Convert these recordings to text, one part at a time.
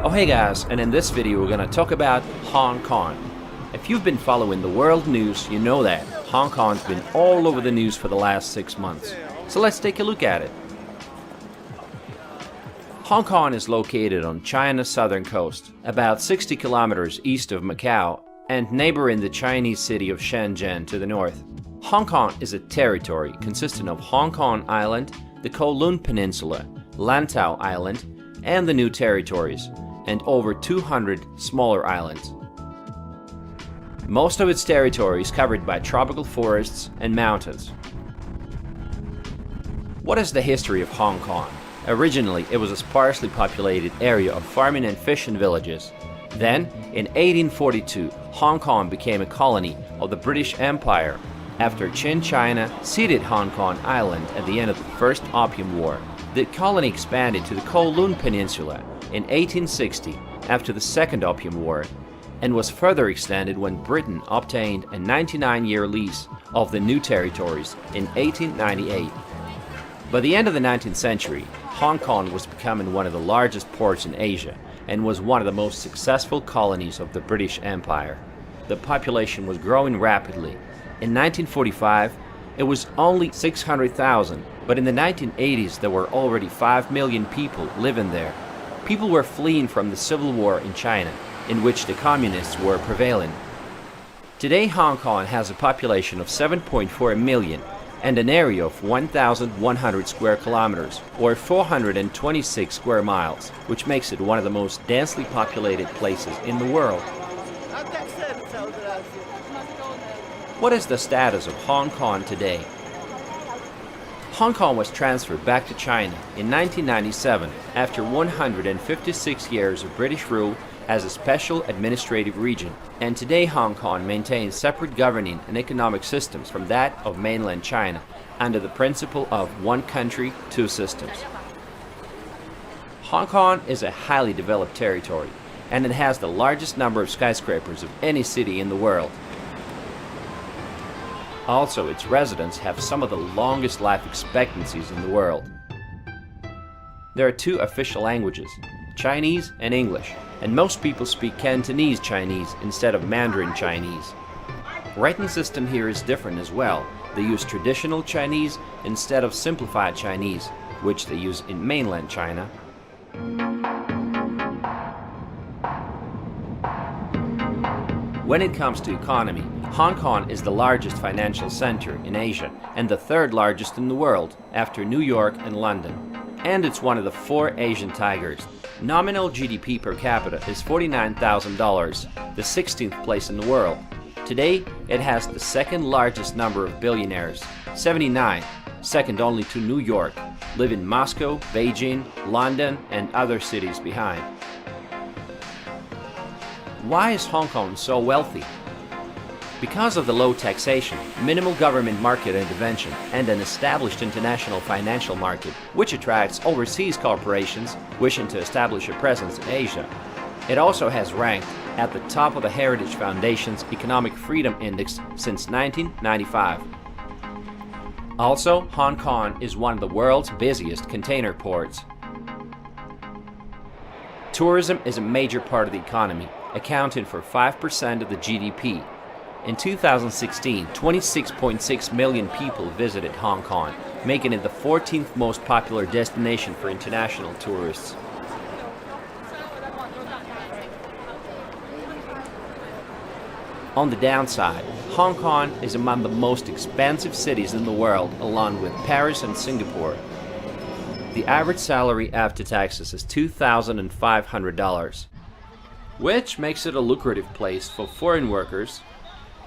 Oh hey guys, and in this video we're gonna talk about Hong Kong. If you've been following the world news, you know that Hong Kong's been all over the news for the last 6 months. So let's take a look at it. Hong Kong is located on China's southern coast, about 60 kilometers east of Macau, and neighboring the Chinese city of Shenzhen to the north. Hong Kong is a territory consisting of Hong Kong Island, the Kowloon Peninsula, Lantau Island, and the New Territories, and over 200 smaller islands. Most of its territory is covered by tropical forests and mountains. What is the history of Hong Kong? Originally, it was a sparsely populated area of farming and fishing villages. Then, in 1842, Hong Kong became a colony of the British Empire after Qing China ceded Hong Kong Island at the end of the First Opium War. The colony expanded to the Kowloon Peninsula in 1860 after the Second Opium War, and was further extended when Britain obtained a 99-year lease of the New Territories in 1898. By the end of the 19th century, Hong Kong was becoming one of the largest ports in Asia and was one of the most successful colonies of the British Empire. The population was growing rapidly. In 1945, it was only 600,000, but in the 1980s there were already 5 million people living there. People were fleeing from the civil war in China, in which the communists were prevailing. Today Hong Kong has a population of 7.4 million and an area of 1,100 square kilometers, or 426 square miles, which makes it one of the most densely populated places in the world. What is the status of Hong Kong today? Hong Kong was transferred back to China in 1997 after 156 years of British rule as a special administrative region, and today Hong Kong maintains separate governing and economic systems from that of mainland China under the principle of one country, two systems. Hong Kong is a highly developed territory, and it has the largest number of skyscrapers of any city in the world. Also, its residents have some of the longest life expectancies in the world. There are two official languages, Chinese and English, and most people speak Cantonese Chinese instead of Mandarin Chinese. Writing system here is different as well. They use traditional Chinese instead of simplified Chinese, which they use in mainland China. When it comes to economy, Hong Kong is the largest financial center in Asia and the third largest in the world after New York and London. And it's one of the 4 Asian tigers. Nominal GDP per capita is $49,000, the 16th place in the world. Today, it has the second largest number of billionaires, 79, second only to New York, live in Moscow, Beijing, London, and other cities behind. Why is Hong Kong so wealthy? Because of the low taxation, minimal government market intervention, and an established international financial market, which attracts overseas corporations wishing to establish a presence in Asia. It also has ranked at the top of the Heritage Foundation's Economic Freedom Index since 1995. Also, Hong Kong is one of the world's busiest container ports. Tourism is a major part of the economy, accounting for 5% of the GDP. In 2016, 26.6 million people visited Hong Kong, making it the 14th most popular destination for international tourists. On the downside, Hong Kong is among the most expensive cities in the world, along with Paris and Singapore. The average salary after taxes is $2,500, which makes it a lucrative place for foreign workers.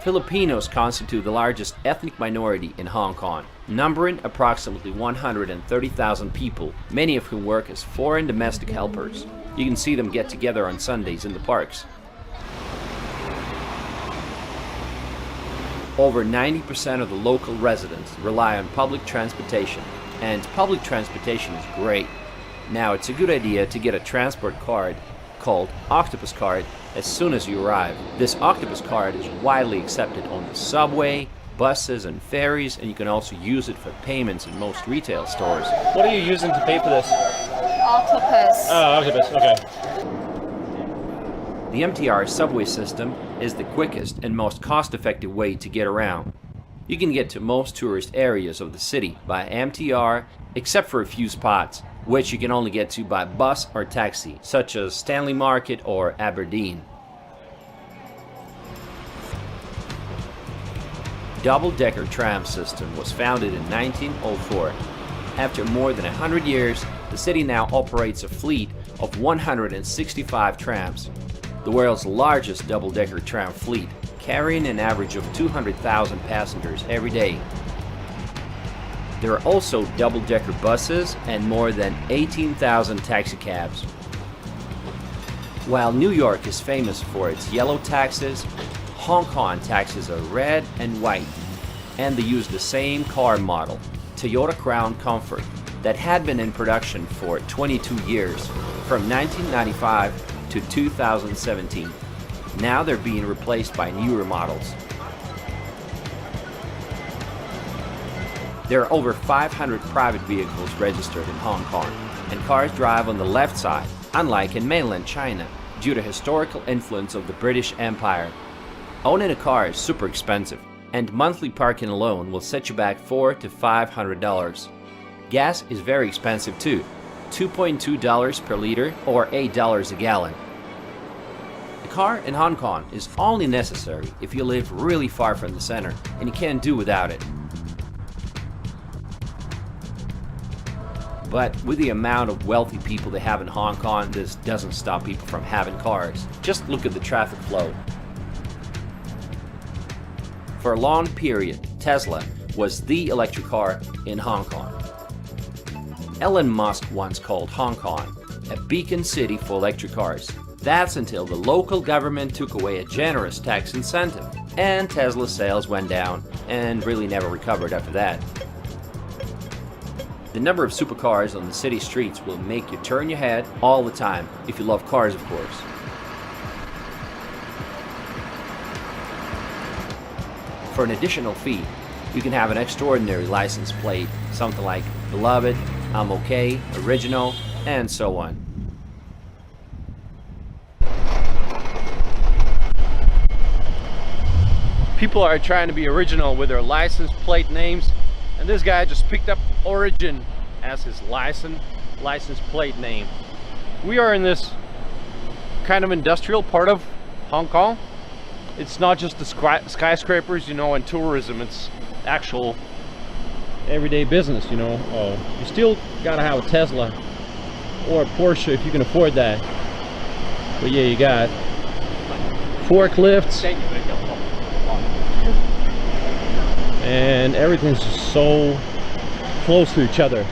Filipinos constitute the largest ethnic minority in Hong Kong, numbering approximately 130,000 people, many of whom work as foreign domestic helpers. You can see them get together on Sundays in the parks. Over 90% of the local residents rely on public transportation, and public transportation is great. Now, it's a good idea to get a transport card called Octopus Card as soon as you arrive. This Octopus Card is widely accepted on the subway, buses, and ferries, and you can also use it for payments in most retail stores. What are you using to pay for this? Octopus. Oh, octopus, okay. The MTR subway system is the quickest and most cost-effective way to get around. You can get to most tourist areas of the city by MTR, except for a few spots, which you can only get to by bus or taxi, such as Stanley Market or Aberdeen. Double-decker tram system was founded in 1904. After more than 100 years, the city now operates a fleet of 165 trams, the world's largest double-decker tram fleet, carrying an average of 200,000 passengers every day. There are also double-decker buses and more than 18,000 taxicabs. While New York is famous for its yellow taxis, Hong Kong taxis are red and white, and they use the same car model, Toyota Crown Comfort, that had been in production for 22 years, from 1995 to 2017. Now they're being replaced by newer models. There are over 500 private vehicles registered in Hong Kong, and cars drive on the left side, unlike in mainland China, due to historical influence of the British Empire. Owning a car is super expensive, and monthly parking alone will set you back $400 to $500. Gas is very expensive too, $2.2 per liter or $8 a gallon. A car in Hong Kong is only necessary if you live really far from the center and you can't do without it. But with the amount of wealthy people they have in Hong Kong, this doesn't stop people from having cars. Just look at the traffic flow. For a long period, Tesla was the electric car in Hong Kong. Elon Musk once called Hong Kong a beacon city for electric cars. That's until the local government took away a generous tax incentive, and Tesla sales went down and really never recovered after that. The number of supercars on the city streets will make you turn your head all the time, if you love cars, of course. For an additional fee, you can have an extraordinary license plate, something like Beloved, I'm okay, Original, and so on. People are trying to be original with their license plate names, and this guy just picked up Origin as his license plate name. We are in this kind of industrial part of Hong Kong. It's not just the skyscrapers, you know, and tourism. It's actual everyday business, you know. You still gotta have a Tesla or a Porsche if you can afford that. But yeah, you got forklifts, and everything's just so close to each other.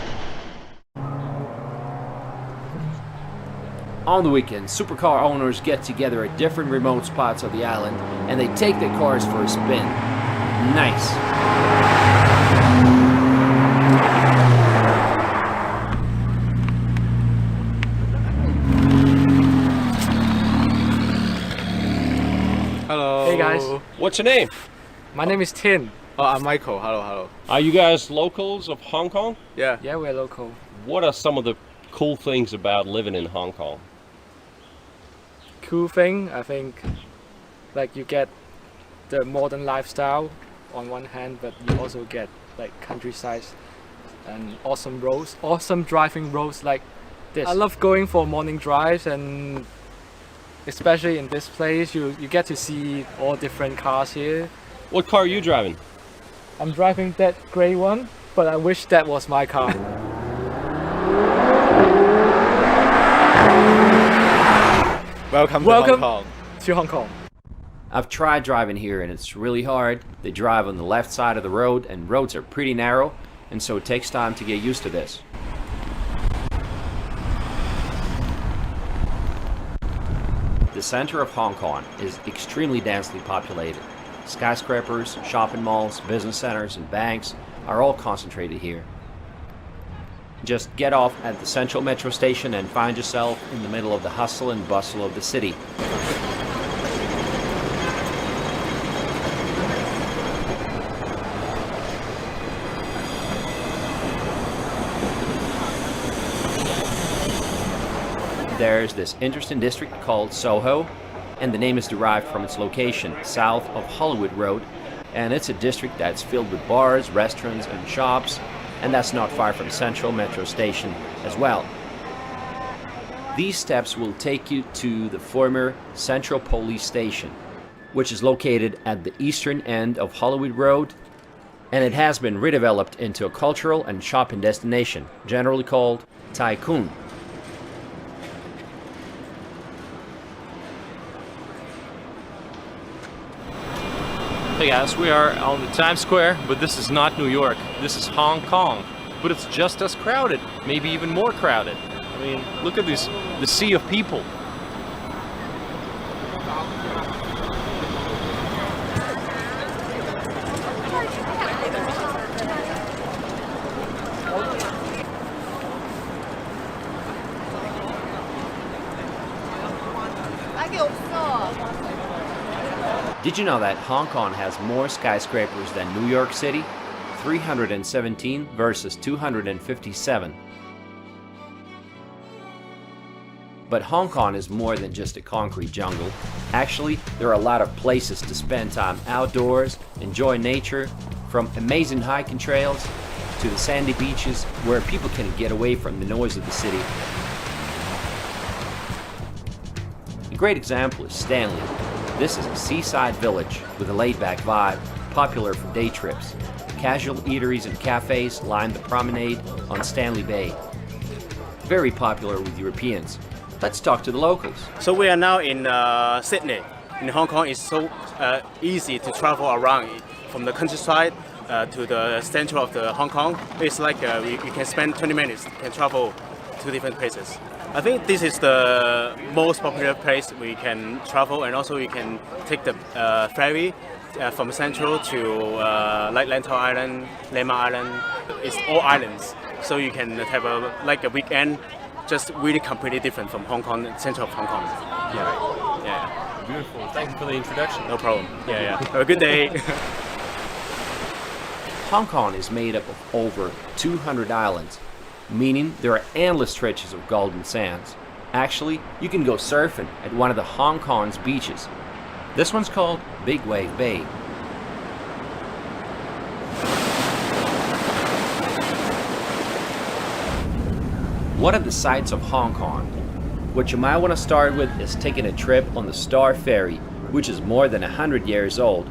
On the weekends, supercar owners get together at different remote spots of the island and they take their cars for a spin. Nice. Hello. Hey guys, What's your name? my name is Tin. Oh, I'm Michael. Hello, hello. Are you guys locals of Hong Kong? Yeah. Yeah, we're local. What are some of the cool things about living in Hong Kong? Cool thing, I think, like you get the modern lifestyle on one hand, but you also get like countryside and awesome roads, awesome driving roads like this. I love going for morning drives, and especially in this place, you get to see all different cars here. What car are you driving? I'm driving that grey one, but I wish that was my car. Welcome to Welcome. Hong Kong. To Hong Kong. I've tried driving here and it's really hard. They drive on the left side of the road and roads are pretty narrow, and so it takes time to get used to this. The center of Hong Kong is extremely densely populated. Skyscrapers, shopping malls, business centers, and banks are all concentrated here. Just get off at the central metro station and find yourself in the middle of the hustle and bustle of the city. There's this interesting district called Soho. and the name is derived from its location south of Hollywood Road, and it's a district that's filled with bars, restaurants, and shops, and that's not far from Central Metro Station as well. These steps will take you to the former Central Police Station, which is located at the eastern end of Hollywood Road, and it has been redeveloped into a cultural and shopping destination, generally called Tycoon. Hey guys, we are on the Times Square, but this is not New York. This is Hong Kong, but it's just as crowded, maybe even more crowded. I mean, look at this, the sea of people. Did you know that Hong Kong has more skyscrapers than New York City? 317 versus 257. But Hong Kong is more than just a concrete jungle. Actually, there are a lot of places to spend time outdoors, enjoy nature, from amazing hiking trails to the sandy beaches where people can get away from the noise of the city. A great example is Stanley. This is a seaside village with a laid-back vibe, popular for day trips. Casual eateries and cafes line the promenade on Stanley Bay. Very popular with Europeans. Let's talk to the locals. So we are now in Sydney. In Hong Kong, it's so easy to travel around from the countryside to the center of the Hong Kong. It's like you can spend 20 minutes, can travel to different places. I think this is the most popular place we can travel, and also we can take the ferry from Central to like Lantau Island, Lema Island. It's all islands, so you can have a weekend, just really completely different from Hong Kong, center of Hong Kong. Yeah. Beautiful. Thank you for the introduction. No problem. Yeah. Have a good day. Hong Kong is made up of over 200 islands, meaning there are endless stretches of golden sands. Actually, you can go surfing at one of the Hong Kong's beaches. This one's called Big Wave Bay. What are the sights of Hong Kong? What you might want to start with is taking a trip on the Star Ferry, which is more than 100 years old.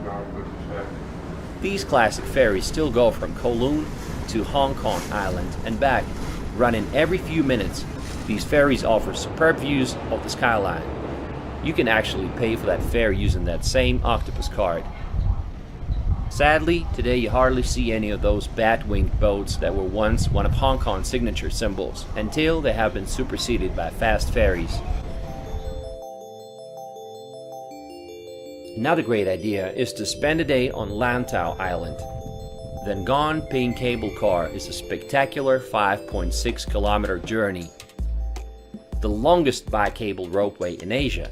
These classic ferries still go from Kowloon to Hong Kong Island and back, running every few minutes. These ferries offer superb views of the skyline. You can actually pay for that fare using that same octopus card. Sadly, today you hardly see any of those bat-winged boats that were once one of Hong Kong's signature symbols, until they have been superseded by fast ferries. Another great idea is to spend a day on Lantau Island. The Ngon Ping cable car is a spectacular 5.6 kilometer journey, the longest bi-cable ropeway in Asia.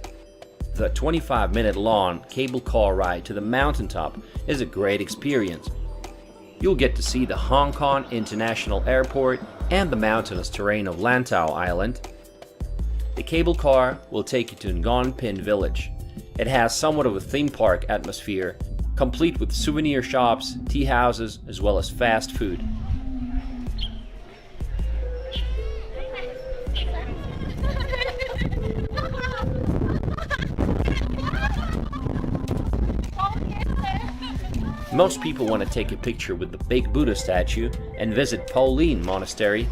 The 25-minute long cable car ride to the mountaintop is a great experience. You'll get to see the Hong Kong International Airport and the mountainous terrain of Lantau Island. The cable car will take you to Ngon Ping village. It has somewhat of a theme park atmosphere, complete with souvenir shops, tea houses, as well as fast food. Most people want to take a picture with the big Buddha statue and visit Pauline Monastery.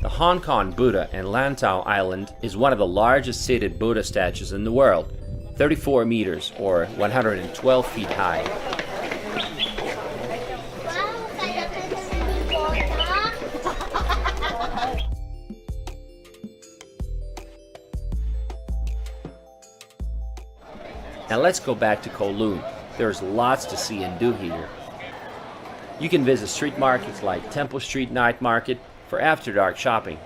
The Hong Kong Buddha in Lantau Island is one of the largest seated Buddha statues in the world, 34 meters or 112 feet high. Now let's go back to Kowloon. There's lots to see and do here. You can visit street markets like Temple Street Night Market for after dark shopping.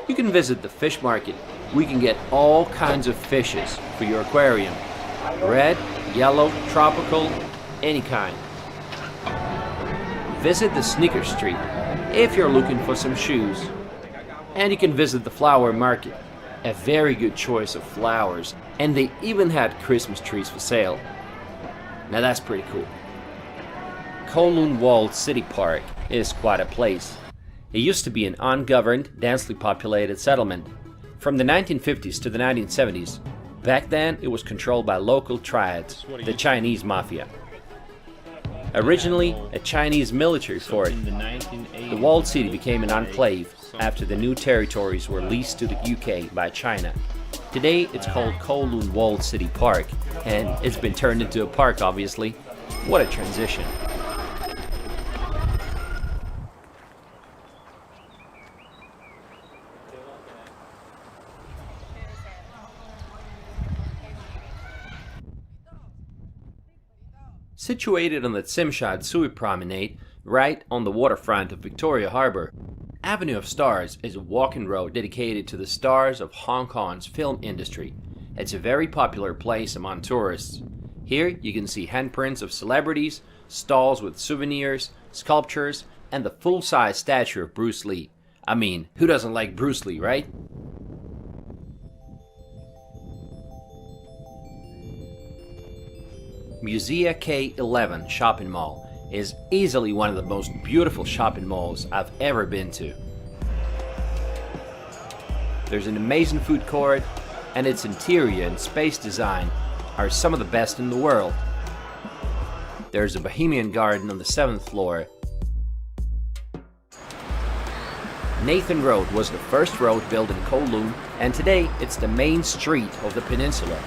You can visit the fish market. We can get all kinds of fishes for your aquarium. Red, yellow, tropical, any kind. Visit the sneaker street if you're looking for some shoes. And you can visit the flower market. a very good choice of flowers, and they even had Christmas trees for sale. Now that's pretty cool. Kowloon Walled City Park is quite a place. It used to be an ungoverned, densely populated settlement. From the 1950s to the 1970s, back then it was controlled by local triads, the Chinese mafia. Originally a Chinese military fort, the walled city became an enclave after the new territories were leased to the UK by China. Today it's called Kowloon Walled City Park, and it's been turned into a park, obviously. What a transition. Situated on the Tsim Sha Tsui Promenade, right on the waterfront of Victoria Harbour, Avenue of Stars is a walking road dedicated to the stars of Hong Kong's film industry. It's a very popular place among tourists. Here you can see handprints of celebrities, stalls with souvenirs, sculptures, and the full-size statue of Bruce Lee. I mean, who doesn't like Bruce Lee, right? Musea K11 shopping mall is easily one of the most beautiful shopping malls I've ever been to. There's an amazing food court, and its interior and space design are some of the best in the world. There's a Bohemian garden on the 7th floor. Nathan Road was the first road built in Kowloon, and today it's the main street of the peninsula.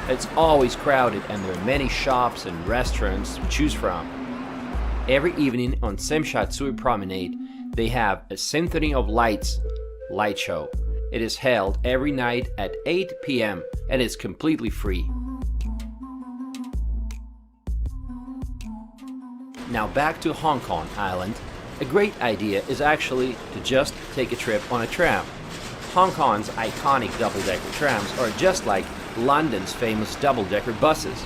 It's always crowded, and there are many shops and restaurants to choose from. Every evening on Tsim Sha Tsui Promenade, they have a Symphony of Lights light show. It is held every night at 8 p.m. and is completely free. Now back to Hong Kong Island. A great idea is actually to just take a trip on a tram. Hong Kong's iconic double-decker trams are just like London's famous double-decker buses,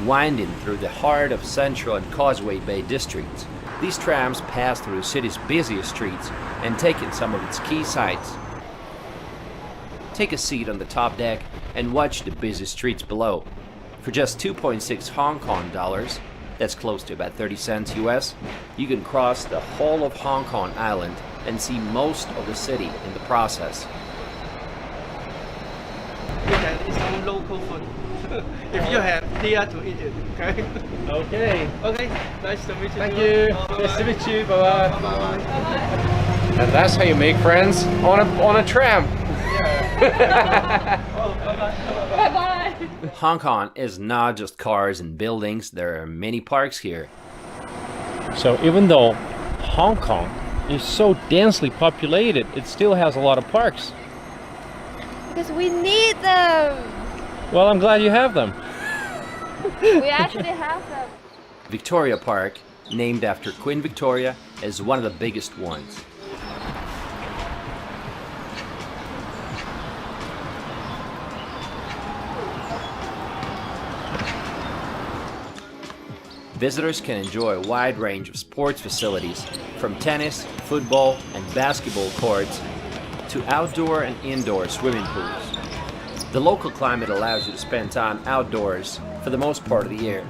winding through the heart of Central and Causeway Bay districts. These trams pass through the city's busiest streets and take in some of its key sights. Take a seat on the top deck and watch the busy streets below. For just 2.6 Hong Kong dollars, that's close to about 30 cents US, you can cross the whole of Hong Kong Island and see most of the city in the process. It's some local food. If you have here to eat it, okay? Okay. Okay, nice to meet you. Thank you. Bye-bye. Nice to meet you. Bye-bye. Bye-bye. And that's how you make friends on a tram. Bye-bye. Hong Kong is not just cars and buildings, there are many parks here. So even though Hong Kong is so densely populated, it still has a lot of parks. Because we need them. Well, I'm glad you have them. We actually have them. Victoria Park, named after Queen Victoria, is one of the biggest ones. Visitors can enjoy a wide range of sports facilities, from tennis, football, and basketball courts to outdoor and indoor swimming pools. The local climate allows you to spend time outdoors for the most part of the year.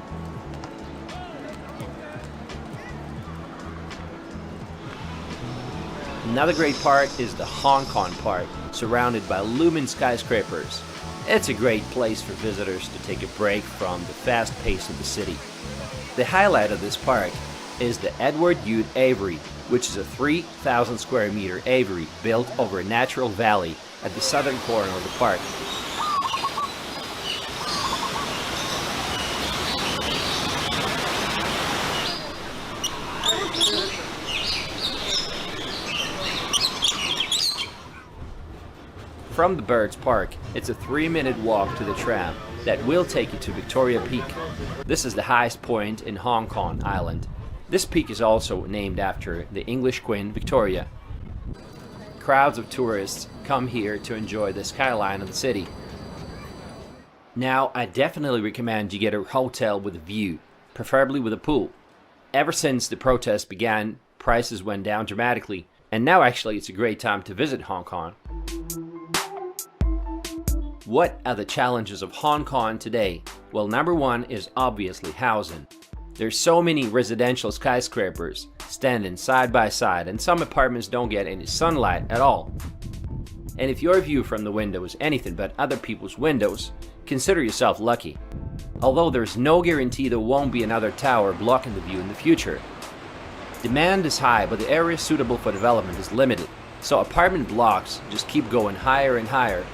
Another great park is the Hong Kong Park, surrounded by looming skyscrapers. It's a great place for visitors to take a break from the fast pace of the city. The highlight of this park is the Edward Youde Aviary, which is a 3,000 square meter aviary built over a natural valley at the southern corner of the park. From the Birds Park, it's a 3-minute walk to the tram that will take you to Victoria Peak. This is the highest point in Hong Kong Island. This peak is also named after the English Queen Victoria. Crowds of tourists come here to enjoy the skyline of the city. Now, I definitely recommend you get a hotel with a view, preferably with a pool. Ever since the protests began, prices went down dramatically, and now actually it's a great time to visit Hong Kong. What are the challenges of Hong Kong today? Well, number one is obviously housing. There's so many residential skyscrapers standing side by side, and some apartments don't get any sunlight at all. And if your view from the window is anything but other people's windows, consider yourself lucky. Although there's no guarantee there won't be another tower blocking the view in the future. Demand is high, but the area suitable for development is limited, so apartment blocks just keep going higher and higher